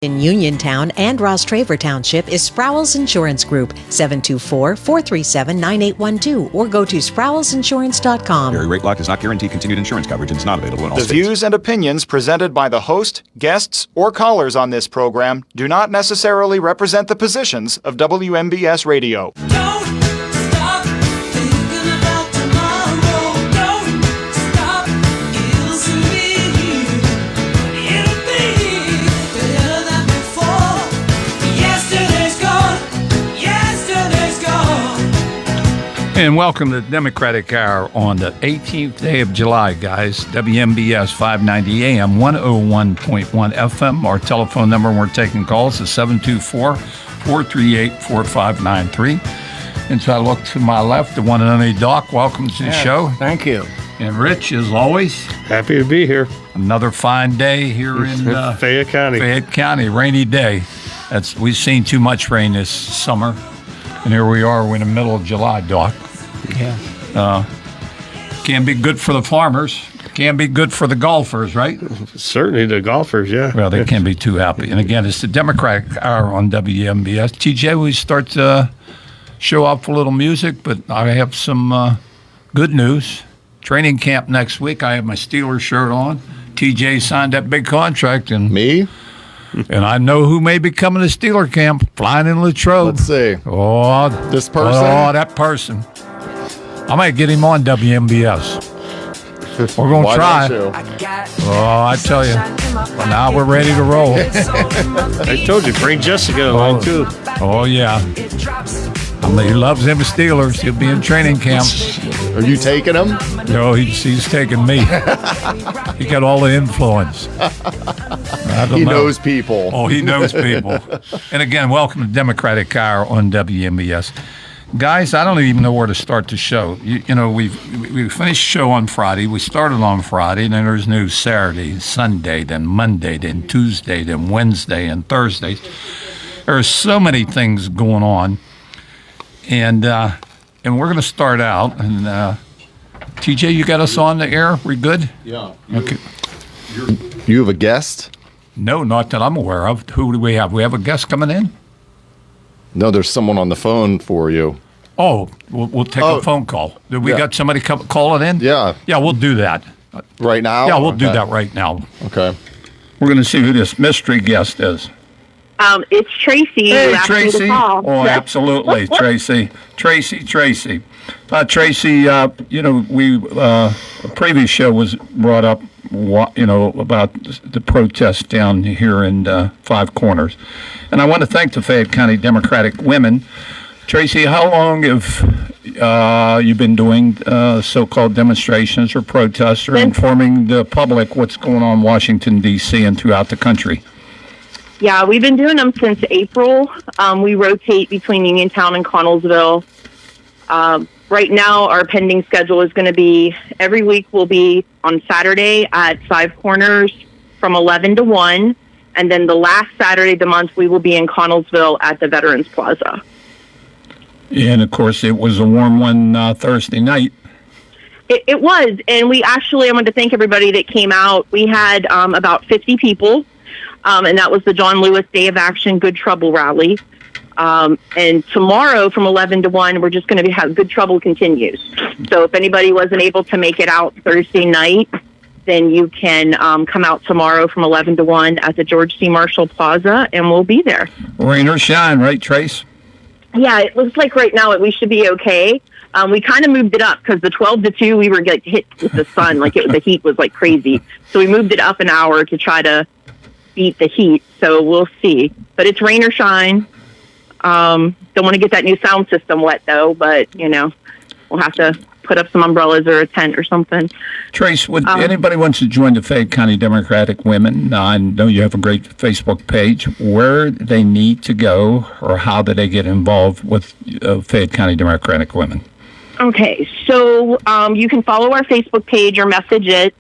In Uniontown and Ross Traver Township is Sprowls Insurance Group, 724-437-9812, or go to sprowlsinsurance.com. Gary Rate Lock does not guarantee continued insurance coverage and is not available in all The states. views and opinions presented by the host, guests, or callers on this program do not necessarily represent the positions of WMBS Radio. And welcome to the Democratic Hour on the 18th day of July, guys. WMBS 590 AM, 101.1 FM. Our telephone number when we're taking calls is 724-438-4593. And so I look to my left, the one and only Doc. Welcome to the show. Thank you. And Rich, as always. Happy to be here. Another fine day here in Fayette County. Fayette County, rainy day. We've seen too much rain this summer. And here we are, we're in the middle of July, Doc. Yeah. Can be good for the farmers. Can be good for the golfers, right? Certainly the golfers, yeah. Well, they can't be too happy. And again, it's the Democratic Hour on WMBS. TJ, we start to show off a little music, but I have some good news. Training camp next week. I have my Steelers shirt on. TJ signed that big contract. And me? And I know who may be coming to Steeler camp, flying in Latrobe. Let's see. Oh, this person? Oh, that person. I might get him on WMBS. We're going to try. Oh, I tell you. Well, now we're ready to roll. I told you, bring Jessica along, too. Oh, yeah. I mean, he loves them Steelers. He'll be in training camp. Are you taking him? No, he's taking me. He got all the influence. He knows people. Oh, he knows people. And again, welcome to Democratic Hour on WMBS. Guys, I don't even know where to start the show. You know, we finished the show on Friday. We started on Friday, and then there's news Saturday, Sunday, then Monday, then Tuesday, then Wednesday, and Thursday. There are so many things going on. And we're going to start out. And TJ, you got us on the air? We good? Yeah. Okay. You have a guest? No, not that I'm aware of. Who do we have? We have a guest coming in? No, there's someone on the phone for you. Oh, we'll take a phone call. Did we got somebody calling in? Yeah. Yeah, we'll do that. Right now? Yeah, we'll do that right now. Okay. We're going to see who this mystery guest is. It's Tracy. Hey, Tracy. Oh, absolutely, Tracy. Tracy. Tracy, you know, a previous show was brought up, you know, about the protest down here in Five Corners. And I want to thank the Fayette County Democratic Women. Tracy, how long have you been doing so-called demonstrations or protests or informing the public what's going on in Washington, D.C. and throughout the country? Yeah, we've been doing them since April. We rotate between Uniontown and Connellsville. Right now, our pending schedule is going to be every week will be on Saturday at Five Corners from 11 to 1. And then the last Saturday of the month, we will be in Connellsville at the Veterans Plaza. And, of course, it was a warm one Thursday night. It was. And I wanted to thank everybody that came out. We had about 50 people. And that was the John Lewis Day of Action Good Trouble rally. And tomorrow from 11 to 1, we're just going to have Good Trouble continues. So if anybody wasn't able to make it out Thursday night, then you can come out tomorrow from 11 to 1 at the George C. Marshall Plaza, and we'll be there. Rain or shine, right, Trace? Yeah, it looks like right now we should be okay. We kind of moved it up because the 12 to 2, we were getting hit with the sun. The heat was like crazy. So we moved it up an hour to try to beat the heat. So we'll see. But it's rain or shine. Don't want to get that new sound system wet, though. But, you know, we'll have to put up some umbrellas or a tent or something. Trace, would anybody wants to join the Fayette County Democratic Women? I know you have a great Facebook page. Where do they need to go, or how do they get involved with Fayette County Democratic Women? Okay, so you can follow our Facebook page or message it.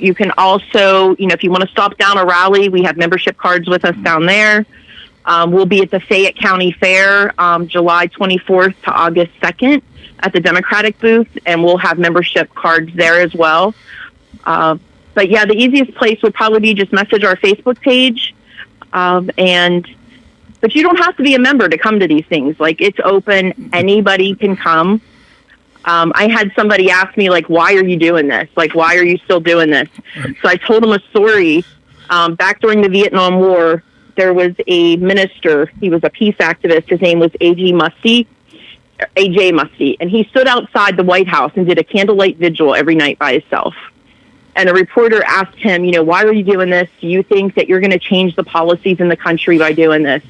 You can also, if you want to stop down a rally, we have membership cards with us down there. We'll be at the Fayette County Fair July 24th to August 2nd at the Democratic booth, and we'll have membership cards there as well. But yeah, the easiest place would probably be just message our Facebook page. But you don't have to be a member to come to these things. Like, it's open. Anybody can come. I had somebody ask me, like, why are you doing this? Like, why are you still doing this? So I told them a story. Back during the Vietnam War, there was a minister. He was a peace activist. His name was A.J. Musty. And he stood outside the White House and did a candlelight vigil every night by himself. And a reporter asked him, why are you doing this? Do you think that you're going to change the policies in the country by doing this?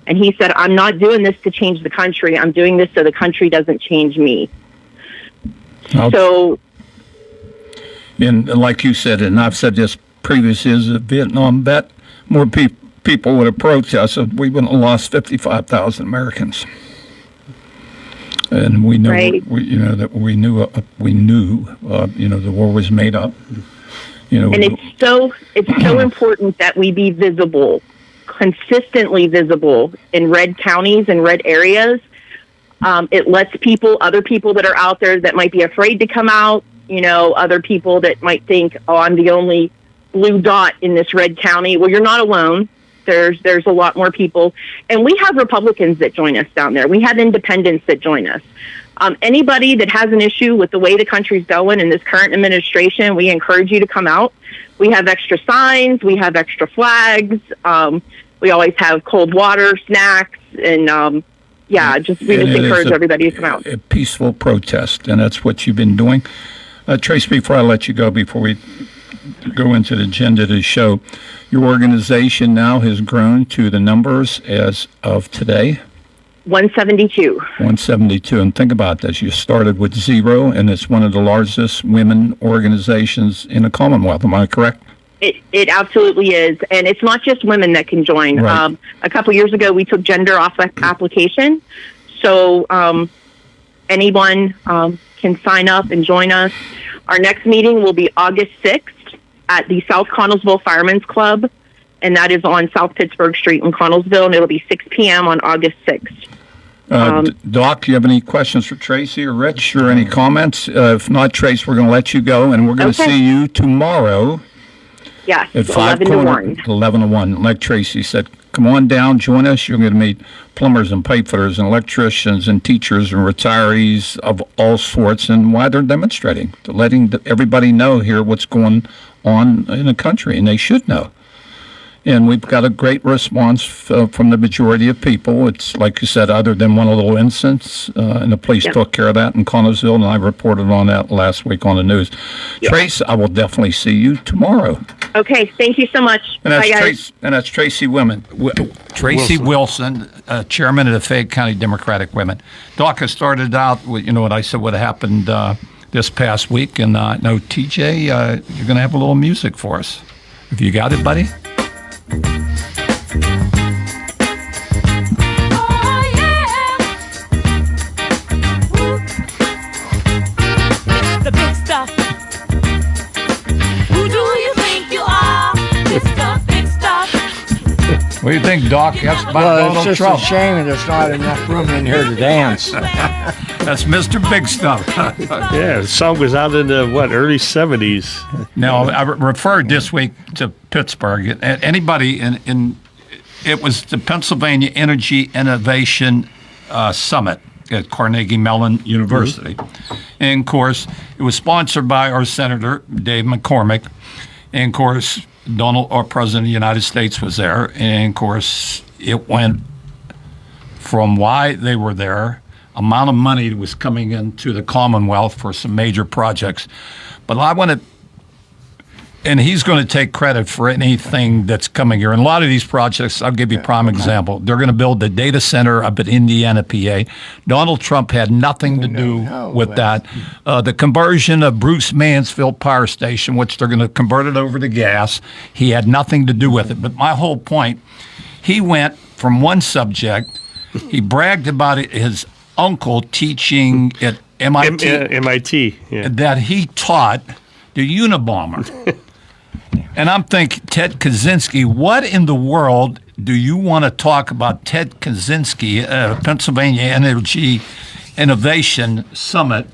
And he said, I'm not doing this to change the country. I'm doing this so the country doesn't change me. So, and like you said, and I've said this previously, as a Vietnam vet, more people would approach us, we wouldn't have lost 55,000 Americans. And we knew, right. The war was made up. And it's so important that we be visible, consistently visible in red counties and red areas. It lets other people that are out there that might be afraid to come out, other people that might think, oh, I'm the only blue dot in this red county. Well, you're not alone. There's a lot more people. And we have Republicans that join us down there. We have independents that join us. Anybody that has an issue with the way the country's going in this current administration, we encourage you to come out. We have extra signs. We have extra flags. We always have cold water, snacks, and we just encourage everybody to come out. A peaceful protest, and that's what you've been doing. Trace, before I let you go, before we go into the agenda of the show, your organization now has grown to the numbers as of today? 172. 172. And think about this. You started with 0, and it's one of the largest women organizations in the Commonwealth. Am I correct? It absolutely is. And it's not just women that can join. Right. A couple years ago, we took gender off the application. So anyone can sign up and join us. Our next meeting will be August 6th at the South Connellsville Firemen's Club, and that is on South Pittsburgh Street in Connellsville, and it'll be 6 p.m. on August 6th. Doc, do you have any questions for Tracy or Rich, or any comments? If not, Trace, we're going to let you go, and we're going to see you tomorrow. Yes, at 11 to 1. 11 to 1. Like Tracy said, come on down, join us. You're going to meet plumbers and pipe fitters and electricians and teachers and retirees of all sorts, and why they're demonstrating, to letting everybody know here what's going on in the country, and they should know. And we've got a great response from the majority of people. It's like you said, other than one little instance, and the police took care of that in Connellsville, and I reported on that last week on the news. Yep. Trace, I will definitely see you tomorrow. Okay, thank you so much. And that's bye, guys. That's Tracy Tracy Wilson, chairman of the Fayette County Democratic Women. Doc has started out with, what I said, what happened this past week, and no, TJ, you're going to have a little music for us. Have you got it, buddy? The big stuff. Who do you think you are? Mr. Big Stuff. What do you think, Doc? That's about Well, it's just Trump. a shame that there's not enough room in here to dance. That's Mr. Big Stuff. Yeah, the song was out in the, early 70s. Now, I referred this week to Pittsburgh. Anybody it was the Pennsylvania Energy Innovation Summit at Carnegie Mellon University. Mm-hmm. And, of course, it was sponsored by our Senator, Dave McCormick. And, of course, our President of the United States was there. And, of course, it went from why they were there, amount of money was coming into the Commonwealth for some major projects. But I want to, and he's going to take credit for anything that's coming here. And a lot of these projects, I'll give you a prime example. They're going to build the data center up at Indiana, PA. Donald Trump had nothing to do with that. The conversion of Bruce Mansfield Power Station, which they're going to convert it over to gas, he had nothing to do with it. But my whole point, he went from one subject, he bragged about his uncle teaching at MIT. MIT, yeah. That he taught the Unabomber. And I'm thinking, Ted Kaczynski, what in the world do you want to talk about Ted Kaczynski, Pennsylvania Energy Innovation Summit?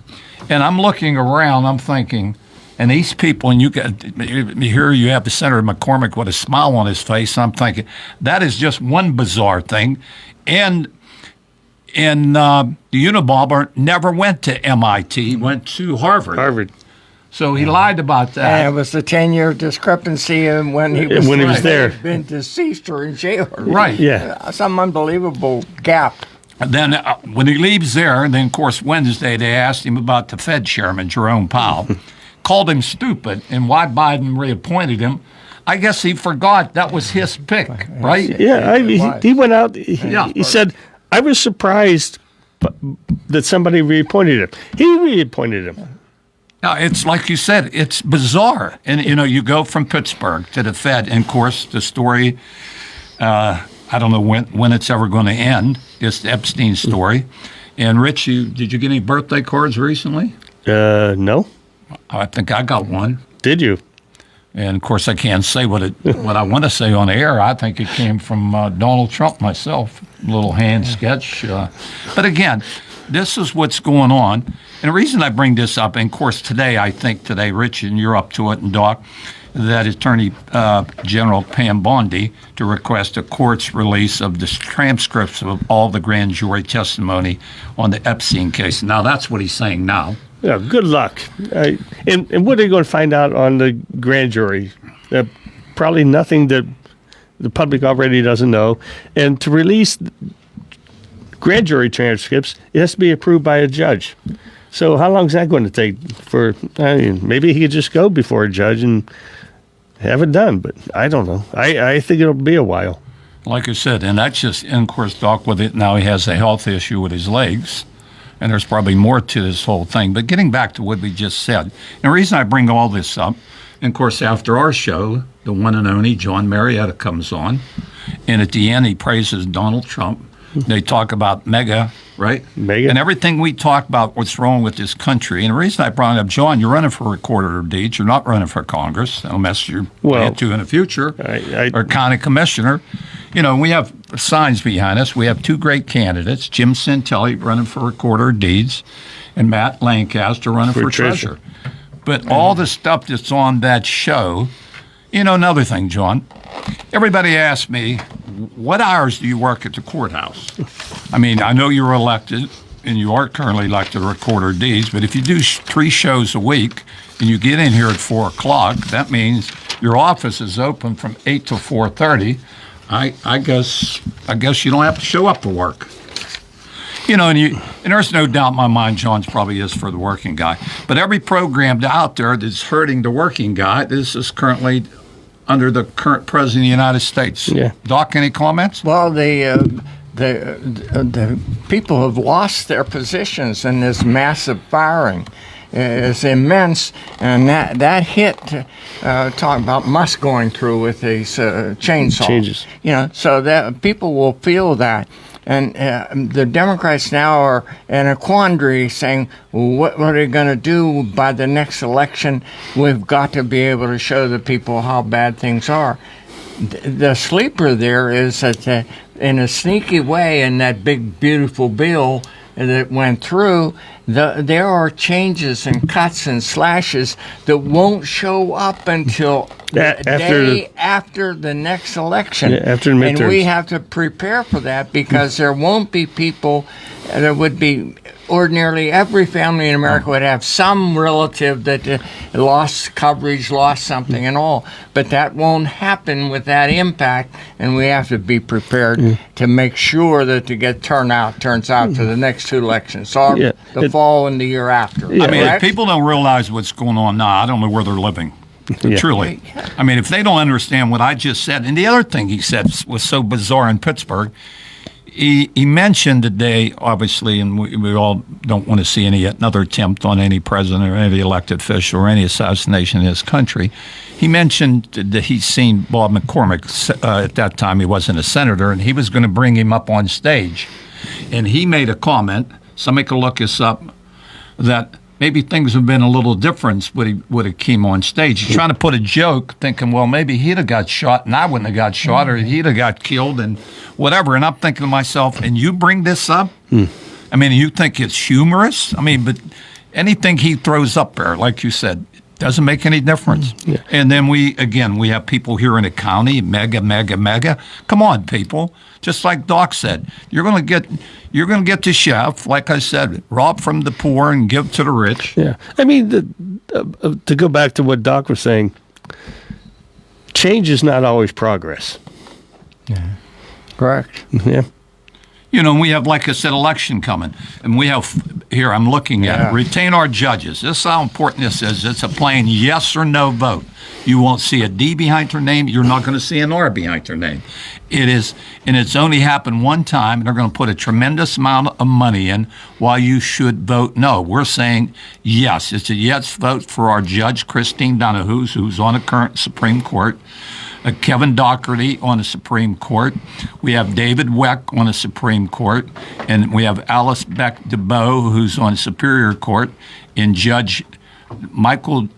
And I'm looking around, I'm thinking, And these people, and you here you have the Senator McCormick with a smile on his face. I'm thinking that is just one bizarre thing. And the Unabomber never went to MIT, he went to Harvard. Harvard. So he lied about that. And it was the 10-year discrepancy when he was there. Been deceased or in jail. Right. Yeah. Some unbelievable gap. And then when he leaves there, and then, of course, Wednesday, they asked him about the Fed chairman, Jerome Powell, called him stupid, and why Biden reappointed him. I guess he forgot that was his pick, right? Yeah, he went out. He said, I was surprised that somebody reappointed him. He reappointed him. Now, it's like you said, it's bizarre. And, you go from Pittsburgh to the Fed, and, of course, the story, I don't know when it's ever going to end, it's the Epstein story. And, Rich, did you get any birthday cards recently? No. I think I got one. Did you? And, of course, I can't say what I want to say on the air. I think it came from Donald Trump myself, a little hand sketch. But, again, this is what's going on. And the reason I bring this up, and, of course, today, Rich, and you're up to it, and Doc, that Attorney General Pam Bondi to request a court's release of the transcripts of all the grand jury testimony on the Epstein case. Now, that's what he's saying now. Yeah, good luck. And what are they going to find out on the grand jury? Probably nothing that the public already doesn't know. And to release grand jury transcripts, it has to be approved by a judge. So how long is that going to take maybe he could just go before a judge and have it done, but I don't know. I think it'll be a while. Like I said, and that's just, and of course, Doc, with it now, he has a health issue with his legs. And there's probably more to this whole thing. But getting back to what we just said, and the reason I bring all this up, and of course, after our show, the one and only John Marietta comes on, and at the end, he praises Donald Trump. They talk about MAGA, right? MAGA. And everything we talk about what's wrong with this country. And the reason I brought it up, John, you're running for Recorder of Deeds. You're not running for Congress, unless you're plan to in the future, or county commissioner. We have signs behind us. We have two great candidates, Jim Santelli running for Recorder of Deeds and Matt Lancaster running for treasurer. But all the stuff that's on that show, another thing, John, everybody asks me, what hours do you work at the courthouse? I mean, I know you're elected, and you are currently elected to Recorder of Deeds, but if you do 3 shows a week and you get in here at 4 o'clock, that means your office is open from 8 to 4:30. I guess you don't have to show up to work. And there's no doubt in my mind John's probably is for the working guy. But every program out there that's hurting the working guy, this is currently under the current president of the United States. Yeah. Doc, any comments? Well, the people have lost their positions in this massive firing. It's immense, and that hit. Talk about Musk going through with these chainsaws. Changes. So that people will feel that, and the Democrats now are in a quandary, saying, "What are they going to do by the next election? We've got to be able to show the people how bad things are." The sleeper there is that, in a sneaky way, in that big beautiful bill that went through, there are changes and cuts and slashes that won't show up until after the next election. After the midterms. And we have to prepare for that, because there won't be people. There would be ordinarily every family in America would have some relative that lost coverage, lost something and all. But that won't happen with that impact, and we have to be prepared to make sure that turns out to the next 2 elections. So the fall and the year after. I mean, if people don't realize what's going on now, I don't know where they're living. Truly. I mean, if they don't understand what I just said, and the other thing he said was so bizarre in Pittsburgh, he mentioned today, obviously, and we all don't want to see another attempt on any president or any elected official or any assassination in this country. He mentioned that he's seen Bob McCormick. At that time, he wasn't a senator, and he was going to bring him up on stage. And he made a comment, somebody could look this up, that maybe things have been a little different would have came on stage. He's trying to put a joke, thinking, well, maybe he'd have got shot and I wouldn't have got shot, or he'd have got killed and whatever. And I'm thinking to myself, and you bring this up? I mean, you think it's humorous? I mean, but anything he throws up there, like you said, Doesn't make any difference. Yeah. And then we have people here in the county, mega. Come on, people. Just like Doc said, you're going to get the chef, like I said, rob from the poor and give to the rich. Yeah. I mean, to go back to what Doc was saying, change is not always progress. Correct. Yeah. You know, we have, like I said, election coming. And we have, here I'm looking at it, retain our judges. This is how important this is. It's a plain yes or no vote. You won't see a D behind her name. You're not going to see an R behind her name. It is, and it's only happened one time, and they're going to put a tremendous amount of money in while you should vote no. We're saying yes. It's a yes vote for our judge, Christine Donahue, who's on the current Supreme Court. Kevin Dougherty on the Supreme Court. We have David Weck on the Supreme Court. And we have Alice Beck DeBow, who's on Superior Court. And Judge Michael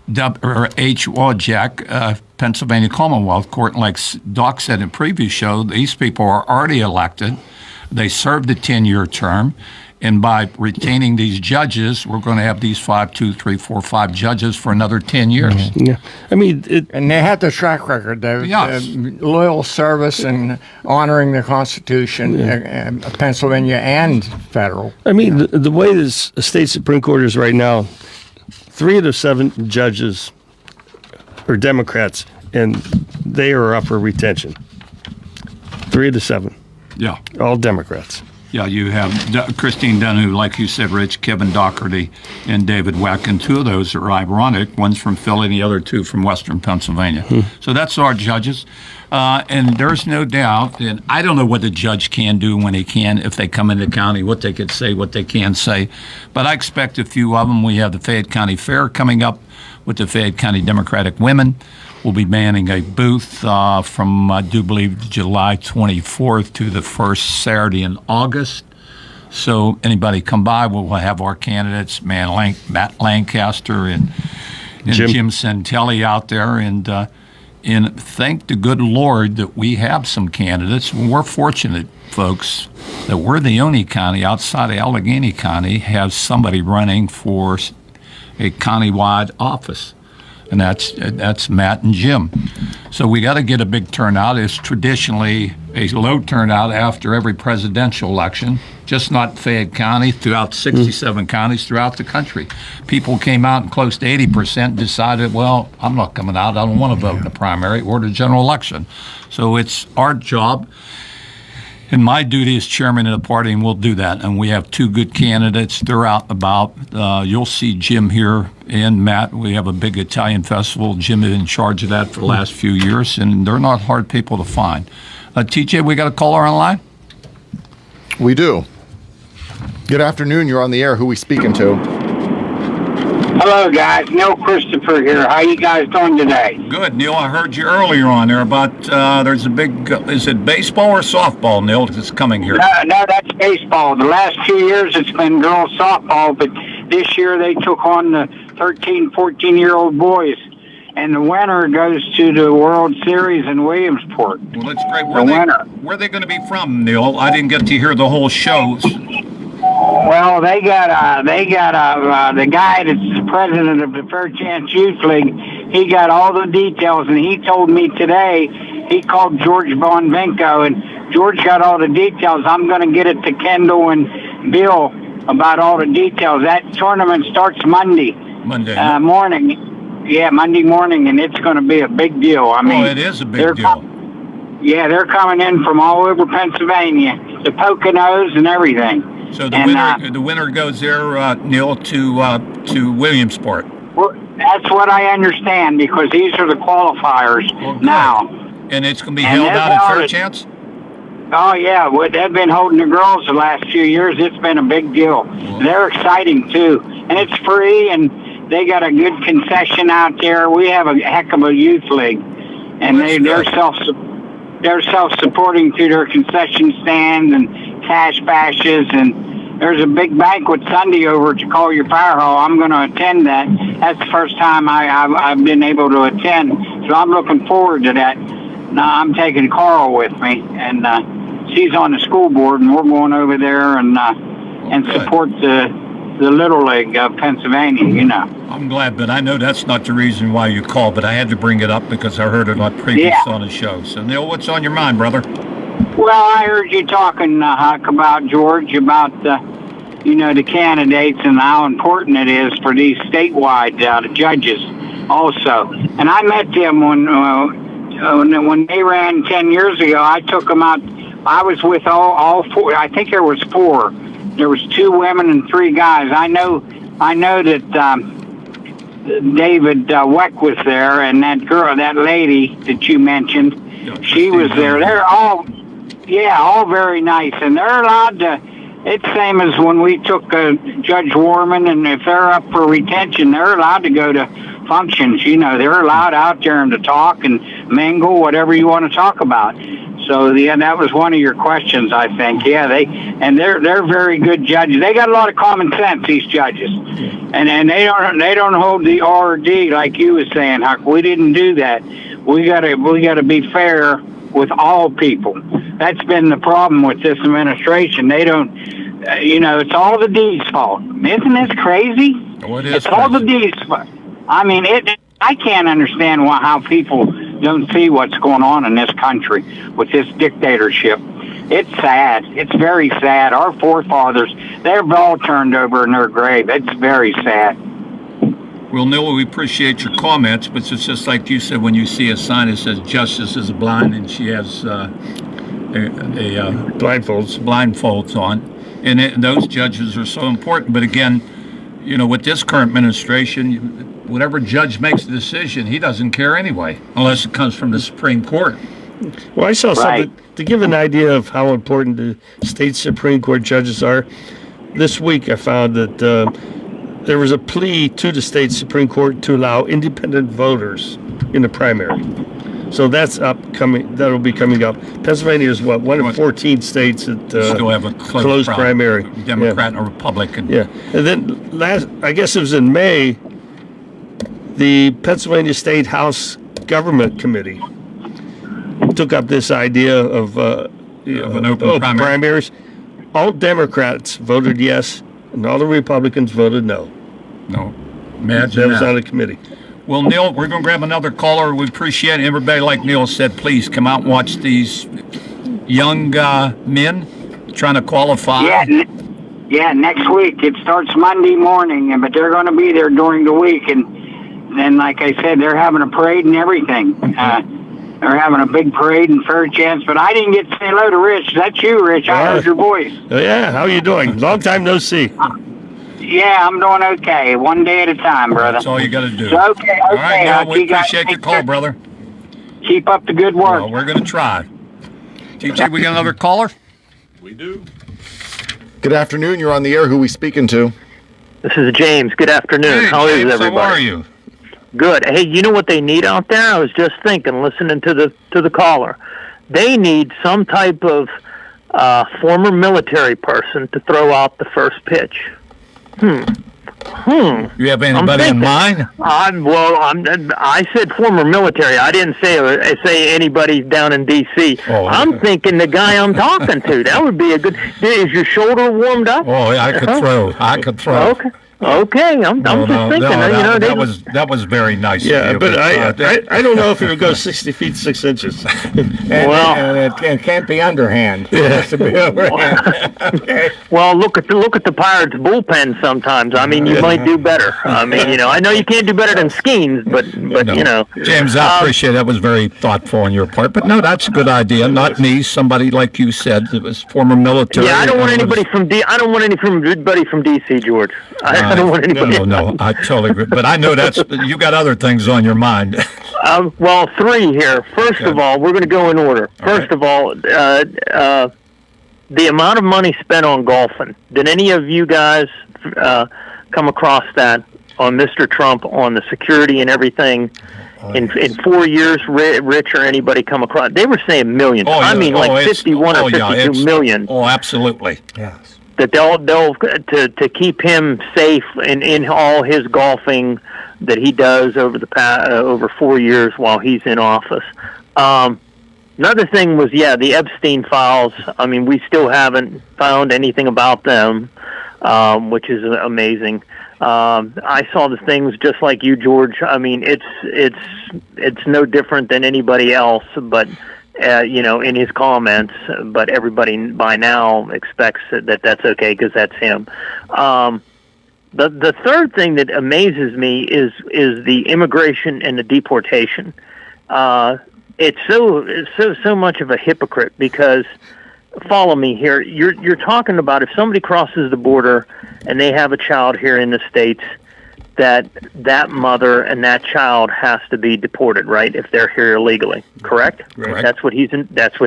H. Wojcik, Pennsylvania Commonwealth Court. And like Doc said in previous show, these people are already elected. They served a 10-year term. And by retaining these judges, we're going to have these 5 judges for another 10 years. Yeah. I mean, And they have the track record, the loyal service and honoring the Constitution, Pennsylvania and federal. I mean, the way this state Supreme Court is right now, 3 of the 7 judges are Democrats, and they are up for retention. 3 of the 7. Yeah. All Democrats. Yeah, you have Christine Donahue, like you said, Rich, Kevin Dougherty, and David Weck, and 2 of those are ironic. One's from Philly, and the other 2 from Western Pennsylvania. So that's our judges. And there's no doubt, and I don't know what the judge can do when he can, if they come into the county, what they could say, what they can say. But I expect a few of them. We have the Fayette County Fair coming up with the Fayette County Democratic Women. We'll be manning a booth from, I do believe, July 24th to the first Saturday in August. So anybody come by, we'll have our candidates, Matt Lancaster and Jim Santelli out there. And thank the good Lord that we have some candidates. We're fortunate, folks, that we're the only county outside of Allegheny County has somebody running for a countywide office. And that's Matt and Jim. So we got to get a big turnout. It's traditionally a low turnout after every presidential election, just not Fayette County, throughout 67 counties throughout the country. People came out and close to 80% decided, well, I'm not coming out. I don't want to vote in the primary or the general election. So it's our job. And my duty as chairman of the party, and we'll do that. And we have 2 good candidates. They're out and about. You'll see Jim here and Matt. We have a big Italian festival. Jim is in charge of that for the last few years, and they're not hard people to find. TJ, we got a caller online? We do. Good afternoon. You're on the air. Who we speaking to? Hello, guys. Neil Christopher here. How you guys doing today? Good, Neil. I heard you earlier on there about there's a big, is it baseball or softball, Neil, that's coming here? No, that's baseball. The last 2 years it's been girls softball, but this year they took on the 13, 14-year-old boys. And the winner goes to the World Series in Williamsport. Well, that's great. Where are they going to be from, Neil? I didn't get to hear the whole show. Well, they got the guy that's the president of the Fair Chance Youth League. He got all the details, and he told me today he called George Von Vinko, and George got all the details. I'm going to get it to Kendall and Bill about all the details. That tournament starts Monday morning. Yeah, Monday morning, and it's going to be a big deal. I mean, it is a big deal. They're coming in from all over Pennsylvania, the Poconos and everything. So the winner goes there, Neil, to Williamsport. Well, that's what I understand, because these are the qualifiers now. And it's going to be held out at Fair Chance? Oh, yeah. Well, they've been holding the girls the last few years. It's been a big deal. Well, they're exciting, too. And it's free, and they got a good concession out there. We have a heck of a youth league. And they're self-supporting through their concession stands and cash bashes, and there's a big banquet Sunday over at the Collier Fire Hall. I'm going to attend that. That's the first time I've been able to attend, so I'm looking forward to that. Now I'm taking Carl with me, and she's on the school board, and we're going over there and support the the Little League of Pennsylvania, you know. I'm glad, but I know that's not the reason why you called, but I had to bring it up because I heard it on previous on the show. So, Neil, what's on your mind, brother? Well, I heard you talking, Huck, about George, about the candidates and how important it is for these statewide judges also. And I met them when they ran 10 years ago. I took them out. I was with all four. I think there was four. There was 2 women and 3 guys. I know that David Weck was there, and that girl, that lady that you mentioned, she was there. They're all very nice, and they're allowed to. It's same as when we took Judge Warman, and if they're up for retention, they're allowed to go to functions. You know, they're allowed out there and to talk and mingle, whatever you want to talk about. So yeah, that was one of your questions, I think. Yeah, they're very good judges. They got a lot of common sense, these judges, and they don't hold the R or D like you was saying, Huck. We didn't do that. We gotta be fair with all people. That's been the problem with this administration. They don't, it's all the D's fault. Isn't this crazy? Oh, it is. It's all the D's fault. I mean, I can't understand how people don't see what's going on in this country with this dictatorship. It's sad. It's very sad. Our forefathers, they've all turned over in their grave. It's very sad. Well, Neil, we appreciate your comments, but it's just like you said, when you see a sign that says "Justice is blind" and she has blindfolds on, and those judges are so important. But again, with this current administration, whatever judge makes the decision, he doesn't care anyway, unless it comes from the Supreme Court. Well, I saw something to give an idea of how important the state Supreme Court judges are. This week, I found that there was a plea to the state Supreme Court to allow independent voters in the primary. So that's upcoming. That'll be coming up. Pennsylvania is one of 14 states that still have a closed primary, Democrat and a Republican. Yeah, and then I guess it was in May, the Pennsylvania State House Government Committee took up this idea of an open primaries. All Democrats voted yes, and all the Republicans voted no. No, imagine that was on the committee. Well, Neil, we're going to grab another caller. We appreciate it. Everybody, like Neil said, please come out and watch these young men trying to qualify. Yeah, next week. It starts Monday morning, but they're going to be there during the week. And then, like I said, they're having a parade and everything. They're having a big parade and fair chance. But I didn't get to say hello to Rich. That's you, Rich. I heard your voice. Yeah, how are you doing? Long time no see. Yeah, I'm doing okay. One day at a time, brother. That's all you got to do. So, okay. All right, Neil, we appreciate your call, brother. Keep up the good work. Well, we're going to try. TJ, we got another caller? We do. Good afternoon. You're on the air. Who we speaking to? This is James. Good afternoon. Hey, how James, is everybody? How are you? Good. Hey, you know what they need out there? I was just thinking, listening to the caller. They need some type of former military person to throw out the first pitch. You have anybody in mind? I said former military. I didn't say anybody down in D.C. I'm thinking the guy I'm talking to. That would be a good. Is your shoulder warmed up? Oh, yeah, I could throw. Okay. I'm just thinking. That was very nice. Yeah, of you, but I don't know if it would go 60 feet 6 inches. and it can't be underhand. It has to be overhand. Okay. Well, look at the Pirates bullpen sometimes. I mean, you might do better. I mean, I know you can't do better than Skeens, but James, I appreciate that was very thoughtful on your part. But no, that's a good idea. Not me. Somebody like you said that was former military. Yeah, I don't want anybody from DC, George. I don't want anybody. No, I totally agree. But I know you got other things on your mind. Well, 3 here. First of all, we're going to go in order. First of all, the amount of money spent on golfing. Did any of you guys come across that on Mr. Trump, on the security and everything? In 4 years, Rich or anybody come across? They were saying millions. 51 or 52 million. Oh, absolutely. Yes. That they'll to keep him safe in all his golfing that he does over the over 4 years while he's in office. Another thing was the Epstein files. I mean, we still haven't found anything about them. which is amazing. I saw the things just like you, George. I mean, it's no different than anybody else, but in his comments. But everybody by now expects that that's okay because that's him. The third thing that amazes me is the immigration and the deportation. It's so much of a hypocrite because. Follow me here. You're talking about if somebody crosses the border and they have a child here in the States, that mother and that child has to be deported, right? If they're here illegally, correct? Correct. That's what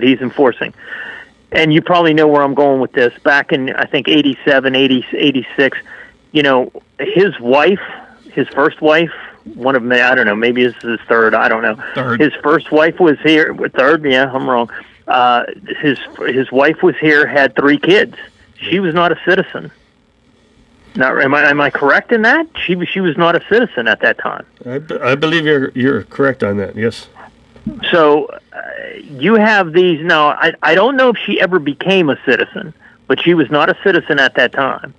he's enforcing. And you probably know where I'm going with this. Back in I think 87, 86, his first wife, one of them, I don't know, maybe this is his third, I don't know. Third. His first wife was here. Third, yeah, I'm wrong. His wife was here, had 3 kids. She was not a citizen. Now, am I correct in that? She was not a citizen at that time. I believe you're correct on that. Yes. So you have these now. I don't know if she ever became a citizen, but she was not a citizen at that time.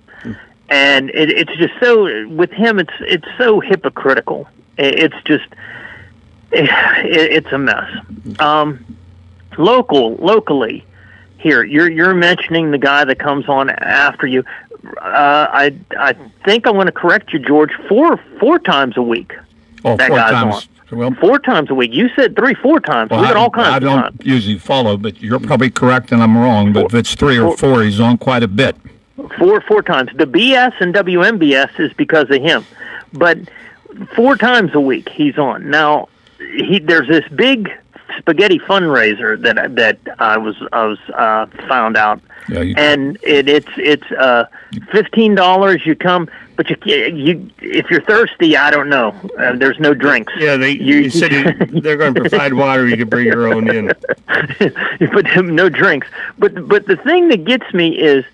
And it's just so with him. It's so hypocritical. It's just it's a mess. Locally, here you're mentioning the guy that comes on after you. I think I want to correct you, George. Four times a week. Oh, that 4 guy's times. on. Well, 4 times a week. You said 4 times. well, We got all kinds I of don't times. usually follow, but you're probably correct and I'm wrong. But if it's 3 or 4, he's on quite a bit. Four times. The BS and WMBS is because of him, but 4 times a week he's on. Now there's this big spaghetti fundraiser that I was found out, and it's $15. You come, but you if you're thirsty, I don't know. There's no drinks. Yeah, you said they're going to provide water. You can bring your own in. But no drinks. But the thing that gets me is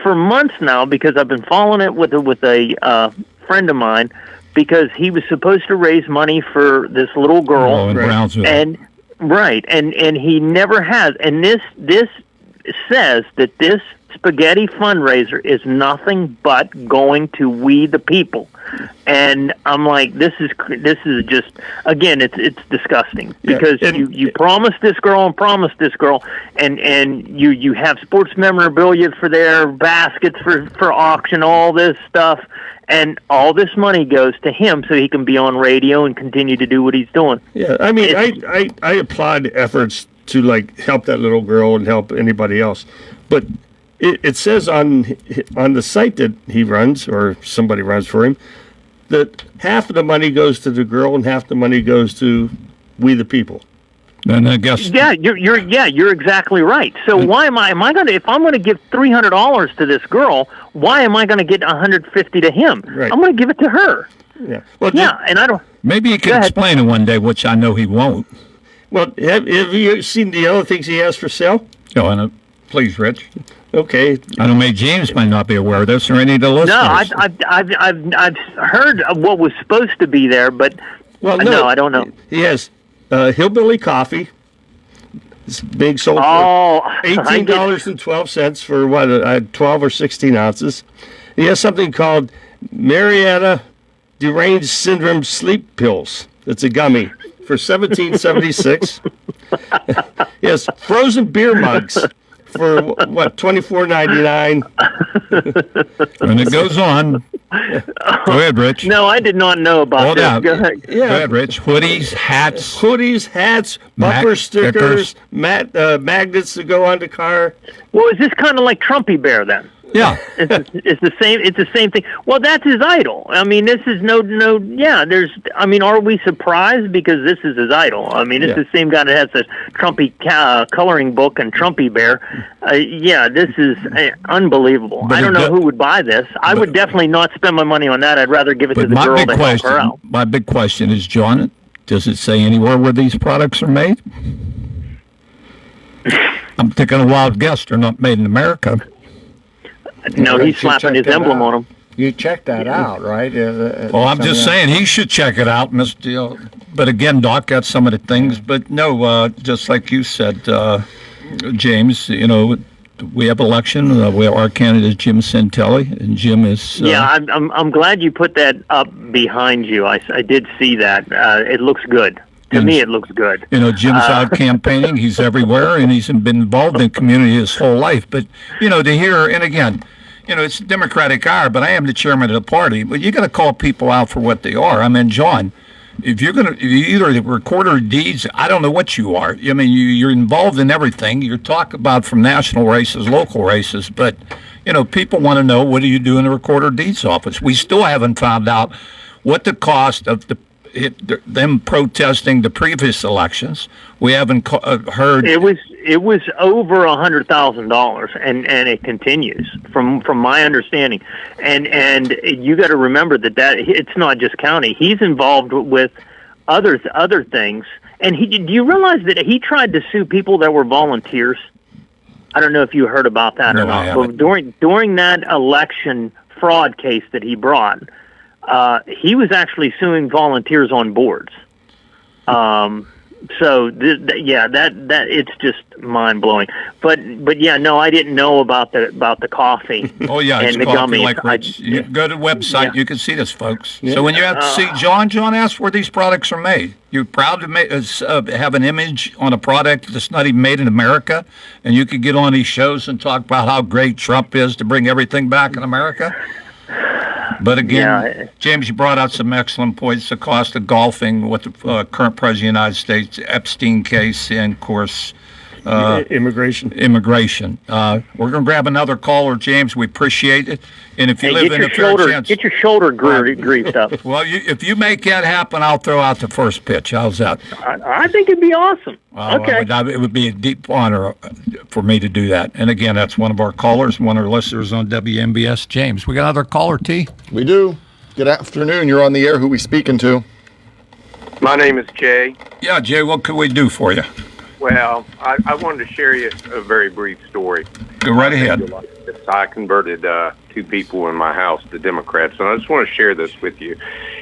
for months now because I've been following it with a friend of mine because he was supposed to raise money for this little girl in Brownsville. and he never has. And this says that this spaghetti fundraiser is nothing but going to we the people. And I'm like, this is just, again, it's disgusting because you promised this girl and you have sports memorabilia for their baskets for auction, all this stuff. And all this money goes to him so he can be on radio and continue to do what he's doing. Yeah, I mean, I applaud efforts to help that little girl and help anybody else, but it says on the site that he runs or somebody runs for him that half of the money goes to the girl and half the money goes to we the people. And I guess you're exactly right. So why am I going to if I'm going to give $300 to this girl, why am I going to get $150 to him? Right. I'm going to give it to her. Yeah. Well, and I don't. maybe he can explain it one day, which I know he won't. Well, have you seen the other things he has for sale? No, and please, Rich. Okay. I know maybe James might not be aware of this or any of the listeners. No, I've heard of what was supposed to be there, but no, I don't know. He has Hillbilly Coffee. It's big, sold for $18.12 for 12 or 16 ounces. He has something called Marietta Deranged Syndrome Sleep Pills. It's a gummy for $17.76. He has frozen beer mugs for $24.99. And it goes on. Go ahead, Rich. No, I did not know about this. Go ahead. Go ahead, Rich. Hoodies, hats, bumper stickers, magnets that go on the car. Well, is this kind of like Trumpy Bear then? Yeah, it's the same. It's the same thing. Well, that's his idol. I mean, this is no. Yeah, there's. I mean, are we surprised because this is his idol? I mean, it's the same guy that has the Trumpy coloring book and Trumpy Bear. Yeah, this is unbelievable. I don't know who would buy this. I would definitely not spend my money on that. I'd rather give it to the girl to help her out. My big question is, John, does it say anywhere where these products are made? I'm taking a wild guess. They're not made in America. No, he's slapping his emblem on them. You check that out, right? Well, I'm just saying he should check it out, Mr. But again, Doc got some of the things. But no, just like you said, James, we have election. Our candidate is Jim Santelli, and Jim is. Yeah, I'm glad you put that up behind you. I did see that. It looks good. To me, it looks good. You know, Jim's out campaigning. He's everywhere, and he's been involved in community his whole life. But, you know, to hear, and again, you know, it's Democratic hour, but I am the chairman of the party. But you got to call people out for what they are. I mean, John, if you're either the recorder of deeds, I don't know what you are. I mean, you're involved in everything. You talk about from national races, local races, but, you know, people want to know, what do you do in the recorder of deeds office? We still haven't found out what the cost of them protesting the previous elections. We haven't heard. It was over $100,000, and it continues from my understanding. And you got to remember that it's not just county. He's involved with other things. And do you realize that he tried to sue people that were volunteers? I don't know if you heard about that or not. But during that election fraud case that he brought, he was actually suing volunteers on boards. So that it's just mind blowing. But yeah, no, I didn't know about the coffee. Oh yeah, and it's the coffee gummies. like Rich. You go to the website, you can see this, folks. Yeah. So when you have to see John asked where these products are made. You're proud to have an image on a product that's not even made in America, and you could get on these shows and talk about how great Trump is to bring everything back in America. But again, James, you brought out some excellent points. The cost of golfing, what the current president of the United States, Epstein case, and of course, immigration. We're going to grab another caller, James. We appreciate it. And if you live in a fair chance, get your shoulder greased up. Well, if you make that happen, I'll throw out the first pitch. How's that? I think it'd be awesome. Okay. It would be a deep honor for me to do that. And again, that's one of our callers, one of our listeners on WMBS. James, we got another caller, T? We do. Good afternoon. You're on the air. Who we speaking to? My name is Jay. Yeah, Jay, what can we do for you? Well, I wanted to share you a very brief story. Go right ahead. I converted two people in my house to Democrats, and I just want to share this with you.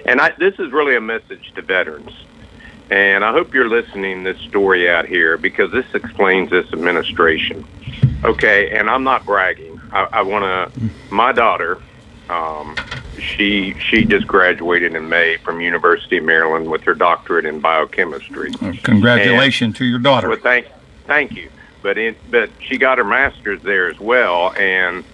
And this is really a message to veterans. And I hope you're listening this story out here, because this explains this administration. Okay, and I'm not bragging. I want to, my daughter, she just graduated in May from University of Maryland with her doctorate in biochemistry. Congratulations to your daughter. Well, thank you. But she got her master's there as well, and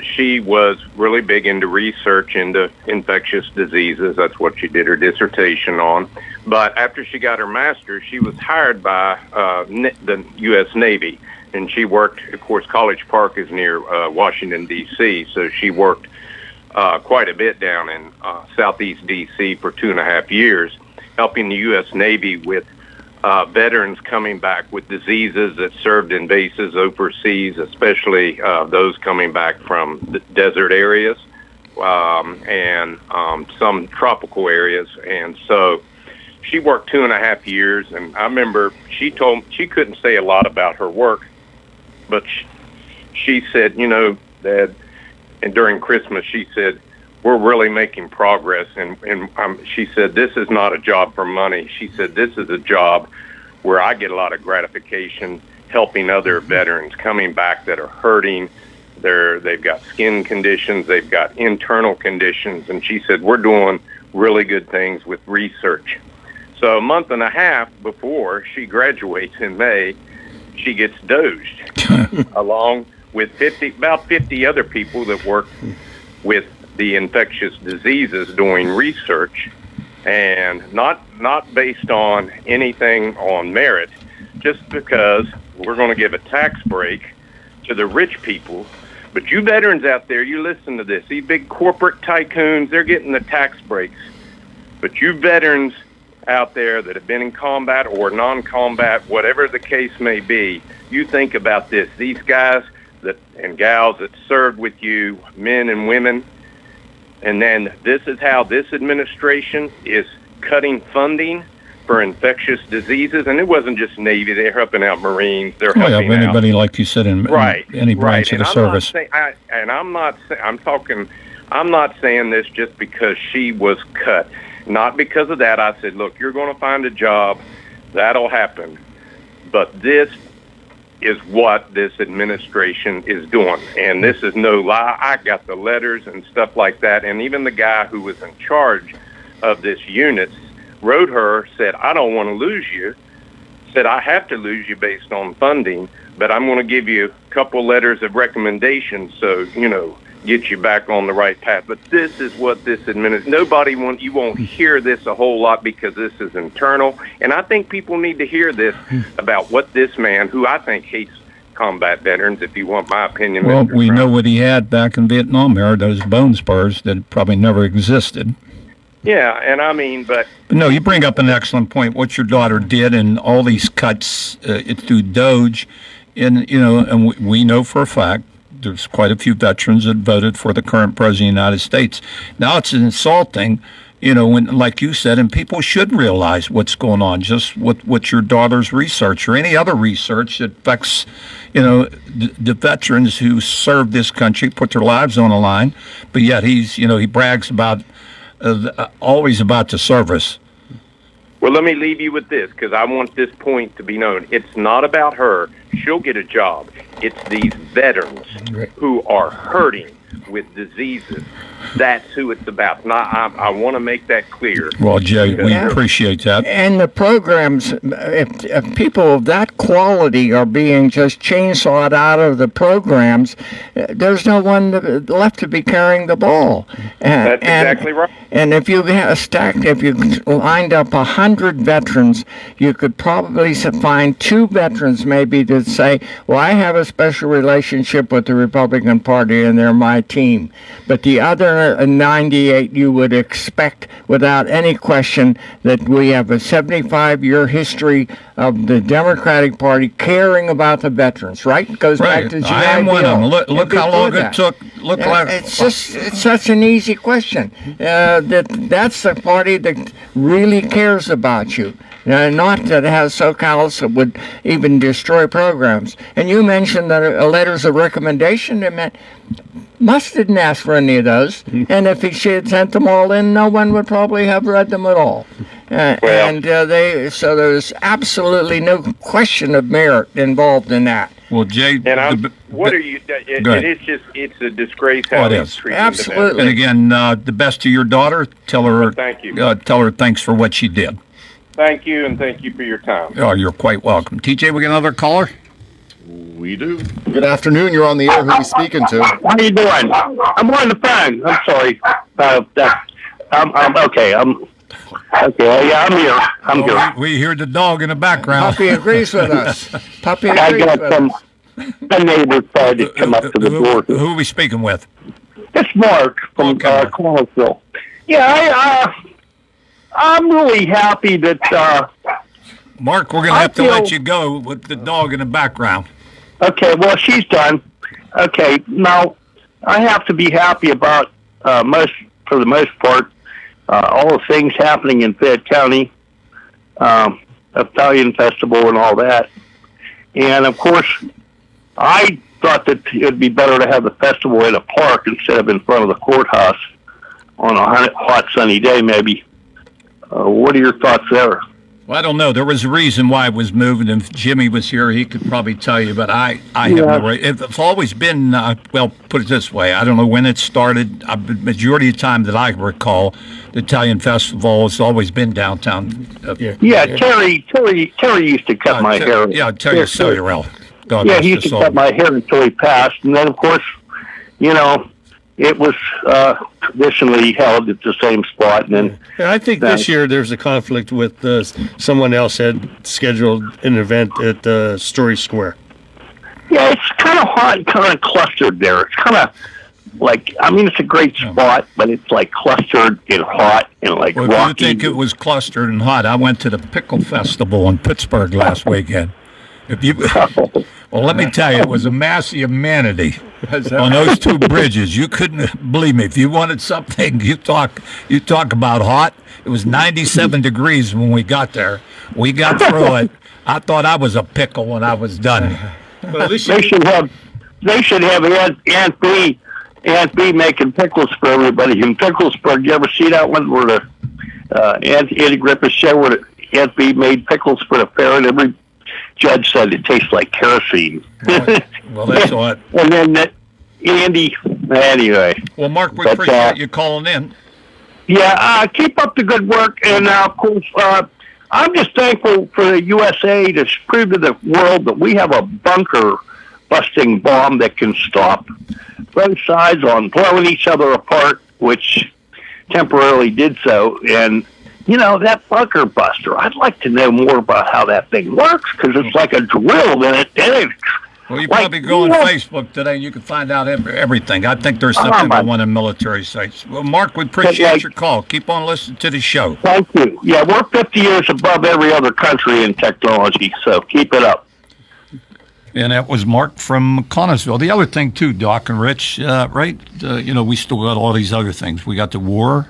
she was really big into research into infectious diseases. That's what she did her dissertation on. But after she got her master's, she was hired by the U.S. Navy, and she worked, of course, College Park is near Washington, D.C., so she worked quite a bit down in southeast D.C. for 2.5 years, helping the U.S. Navy with veterans coming back with diseases that served in bases overseas, especially those coming back from the desert areas and some tropical areas. And so she worked 2.5 years, and I remember she told she couldn't say a lot about her work, but she said, you know, that, and during Christmas she said, we're really making progress, and she said, this is not a job for money. She said, this is a job where I get a lot of gratification helping other veterans coming back that are hurting. They've got skin conditions, they've got internal conditions, and she said, we're doing really good things with research. So a month and a half before she graduates in May, she gets dosed along with about 50 other people that work with the infectious diseases doing research, and not based on anything on merit, just because we're going to give a tax break to the rich people. But you veterans out there, you listen to this. These big corporate tycoons, they're getting the tax breaks. But you veterans out there that have been in combat or non-combat, whatever the case may be, you think about this. These guys and gals that served with you, men and women, and then this is how this administration is cutting funding for infectious diseases. And it wasn't just Navy; they're helping out Marines. They're helping out anybody, like you said, in any branch of the service. I'm not saying this just because she was cut. Not because of that. I said, look, you're going to find a job. That'll happen. But this is what this administration is doing. And this is no lie. I got the letters and stuff like that. And even the guy who was in charge of this unit wrote her, said, I don't want to lose you. Said, I have to lose you based on funding, but I'm going to give you a couple letters of recommendation so, get you back on the right path. But this is what this administration, you won't hear this a whole lot because this is internal. And I think people need to hear this about what this man, who I think hates combat veterans, if you want my opinion. Well, Mr. we Brown. know what he had back in Vietnam era, those bone spurs that probably never existed. Yeah, and I mean, but No, you bring up an excellent point. What your daughter did, and all these cuts through Doge, and we know for a fact there's quite a few veterans that voted for the current president of the United States. Now it's insulting, when, like you said, and people should realize what's going on. Just what your daughter's research or any other research that affects, the veterans who served this country, put their lives on the line, but yet he brags about. Always about the service. Well, let me leave you with this, because I want this point to be known. It's not about her. She'll get a job. It's these veterans who are hurting with diseases. That's who it's about. Now, I want to make that clear. Well, Jay, we appreciate that. And the programs, if people of that quality are being just chainsawed out of the programs, there's no one left to be carrying the ball. That's exactly right. And if you if you lined up 100 veterans, you could probably find 2 veterans maybe that say, well, I have a special relationship with the Republican Party and they're my team. But the other 98, you would expect without any question that we have a 75-year history of the Democratic Party caring about the veterans, right? It goes back to GI I am one of them. Bill. Look how long it took. It's such an easy question. That's the party that really cares about you. Not that it has so callous that would even destroy programs. And you mentioned that letters of recommendation, Musk didn't ask for any of those. And if she had sent them all in, no one would probably have read them at all. So there's absolutely no question of merit involved in that. Well, Jay, what are you? It's a disgrace how he's treating absolutely. And again, the best to your daughter. Tell her. Thank you. Tell her thanks for what she did. Thank you, and thank you for your time. Oh, you're quite welcome. TJ, we got another caller? We do. Good afternoon. You're on the air. Who are we speaking to? How you doing? I'm on the phone. I'm sorry. I'm okay. Okay. Yeah, I'm here. I'm here. We hear the dog in the background. Puppy agrees with us. Puppy I agrees got with us. a neighbor tried to come up to the door. Who are we speaking with? It's Mark from Collinsville. Yeah, I'm really happy that. Mark, we're going to have to let you go with the dog in the background. Okay, well, she's done. Okay, now I have to be happy about for the most part, all the things happening in Fayette County, Italian Festival and all that. And of course, I thought that it'd be better to have the festival in a park instead of in front of the courthouse on a hot sunny day, maybe. What are your thoughts there? Well, I don't know. There was a reason why it was moved, and if Jimmy was here, he could probably tell you, but I have no right. It's always been, well, put it this way, I don't know when it started. The majority of the time that I recall, the Italian Festival has always been downtown. Terry used to cut my hair. Yeah, Terry Soriel. He used to cut my hair until he passed, and then, of course, it was traditionally held at the same spot. And then I think this year there's a conflict with someone else had scheduled an event at Story Square. Yeah, it's kind of hot, kind of clustered there. It's kind of like, it's a great spot, but it's like clustered and hot and like rocky. If you think it was clustered and hot, I went to the Pickle Festival in Pittsburgh last weekend. Well, let me tell you, it was a massive amenity on those 2 bridges. You couldn't believe me. If you wanted something, you talk about hot. It was 97 degrees when we got there. We got through it. I thought I was a pickle when I was done. Well, at least they should have Aunt B making pickles for everybody in Picklesburg. You ever see that one where the Andy Griffith show where Aunt B made pickles for the fair, and judge said it tastes like kerosene. Well, that's all right. And then Andy, anyway. Well, Mark, we But, appreciate you calling in. Yeah, keep up the good work. And, of course, I'm just thankful for the USA to prove to the world that we have a bunker-busting bomb that can stop both sides on blowing each other apart, which temporarily did so. And, that bunker buster, I'd like to know more about how that thing works, because it's like a drill, and it's Well, you probably go on Facebook today and you can find out everything. I think there's something on one of the military sites. Well, Mark, we appreciate your call. Keep on listening to the show. Thank you. Yeah, we're 50 years above every other country in technology, so keep it up. And that was Mark from Connorsville. The other thing, too, Doc and Rich, right? We still got all these other things. We got the war,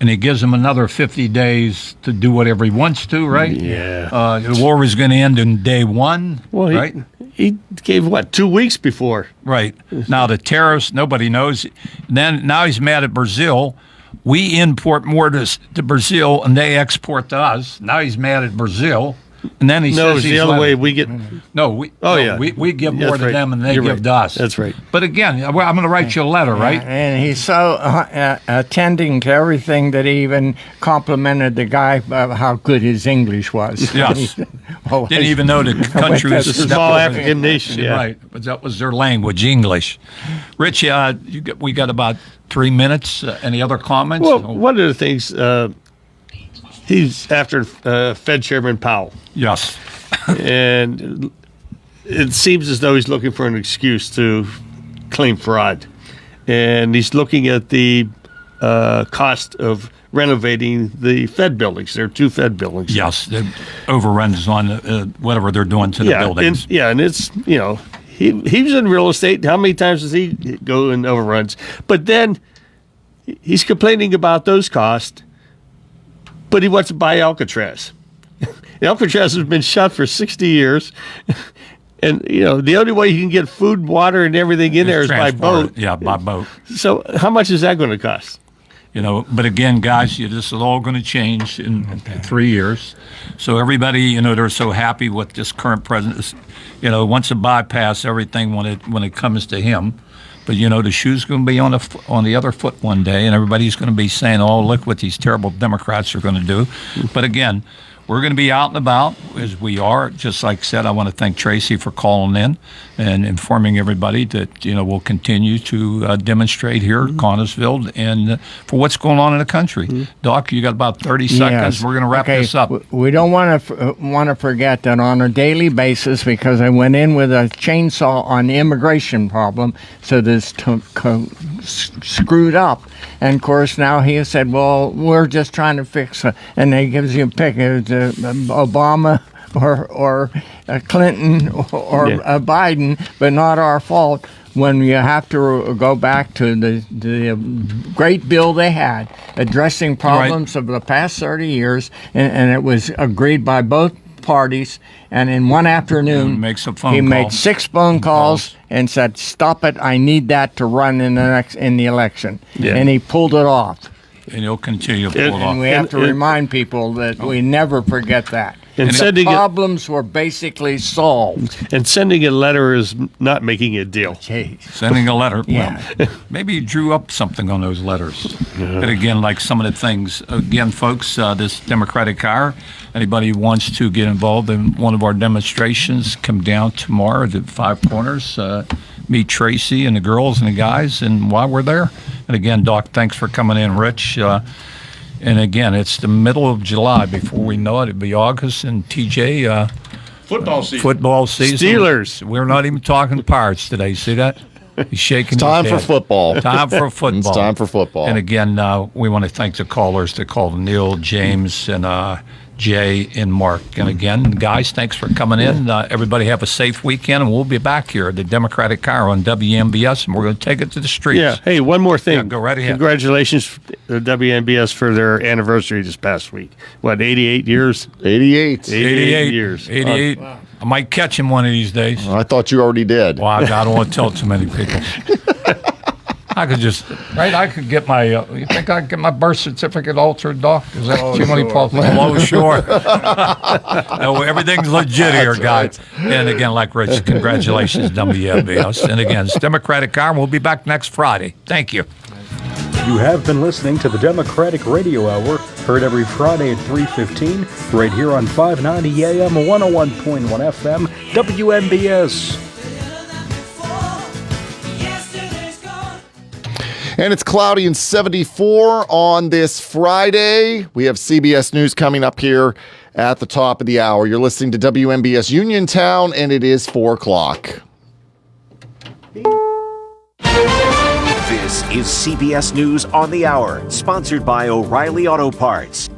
and it gives him another 50 days to do whatever he wants to, right? Yeah. The war was going to end in day one, right? He gave, 2 weeks before? Right. Now, the tariffs, nobody knows. Now he's mad at Brazil. We import more to Brazil, and they export to us. Now he's mad at Brazil. And then he says it's the other way. We get we give more to them, and they give to us. That's right. But again, I'm going to write you a letter, right? And he's so attending to everything that he even complimented the guy about how good his English was. Yes. Didn't even know the country was a small African nation. Yeah. Right, but that was their language, English. Rich, we got about 3 minutes. Any other comments? Well, one of the things. He's after Fed Chairman Powell. Yes. And it seems as though he's looking for an excuse to claim fraud. And he's looking at the cost of renovating the Fed buildings. There are 2 Fed buildings. Yes, the overruns on whatever they're doing to the buildings. And it's, he was in real estate. How many times does he go in overruns? But then he's complaining about those costs. But he wants to buy Alcatraz. Alcatraz has been shut for 60 years. And, the only way you can get food, water, and everything in there is by boat. Yeah, by boat. So how much is that going to cost? But again, guys, this is all going to change in 3 years. So everybody, they're so happy with this current president. Wants to bypass everything when it comes to him. But, the shoe's going to be on the other foot one day, and everybody's going to be saying, oh, look what these terrible Democrats are going to do. But, again, we're going to be out and about as we are. Just like I said, I want to thank Tracy for calling in and informing everybody that, we'll continue to demonstrate here at Connorsville and for what's going on in the country. Doc, you got about 30 seconds. We're going to wrap this up. We don't want to forget that on a daily basis, because I went in with a chainsaw on the immigration problem, so this screwed up. And, of course, now he has said, well, we're just trying to fix it. And he gives you a pick. Obama or Clinton or Biden, but not our fault when you have to go back to the great bill they had addressing problems of the past 30 years, and it was agreed by both parties. And in one afternoon, he made 6 phone calls and said, "Stop it! I need that to run in the election." Yeah. And he pulled it off. And he'll continue to pull it off. And we have to remind people that we never forget that. And the problems were basically solved. And sending a letter is not making a deal. Sending a letter. Yeah. Well, maybe you drew up something on those letters. But again, like some of the things, again, folks, this Democratic hour, anybody who wants to get involved in one of our demonstrations, come down tomorrow at 5 Corners. Meet Tracy and the girls and the guys, and while we're there. And again, Doc, thanks for coming in, Rich. And again, it's the middle of July. Before we know it, it'll be August. And TJ, football season. Football season. Steelers. We're not even talking Pirates today. See that? He's shaking. Time for football. Time for football. It's time for football. And again, we want to thank the callers that called: Neil, James, and Jay and Mark. And again, guys, thanks for coming in. Everybody have a safe weekend, and we'll be back here at the Democratic Hour on WMBS, and we're going to take it to the streets. Yeah. Hey, one more thing. Yeah, go right ahead. Congratulations to WMBS for their anniversary this past week. What, 88 years? 88 years. 88. Wow. I might catch him one of these days. I thought you already did. Well, I don't want to tell too many people. I could get my, you think I could get my birth certificate altered, Doc? Is that too many possible? Oh, sure. No, everything's legit here, guys. Right. And again, like Rich, congratulations, WMBS. And again, it's Democratic Hour, and we'll be back next Friday. Thank you. You have been listening to the Democratic Radio Hour, heard every Friday at 3:15, right here on 590 AM, 101.1 FM, WMBS. And it's cloudy and 74 on this Friday. We have CBS News coming up here at the top of the hour. You're listening to WMBS Uniontown, and it is 4 o'clock. This is CBS News on the Hour, sponsored by O'Reilly Auto Parts.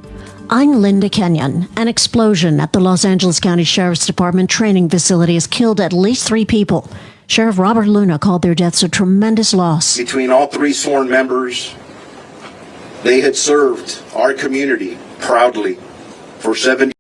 I'm Linda Kenyon. An explosion at the Los Angeles County Sheriff's Department training facility has killed at least 3 people. Sheriff Robert Luna called their deaths a tremendous loss. Between all 3 sworn members, they had served our community proudly for 70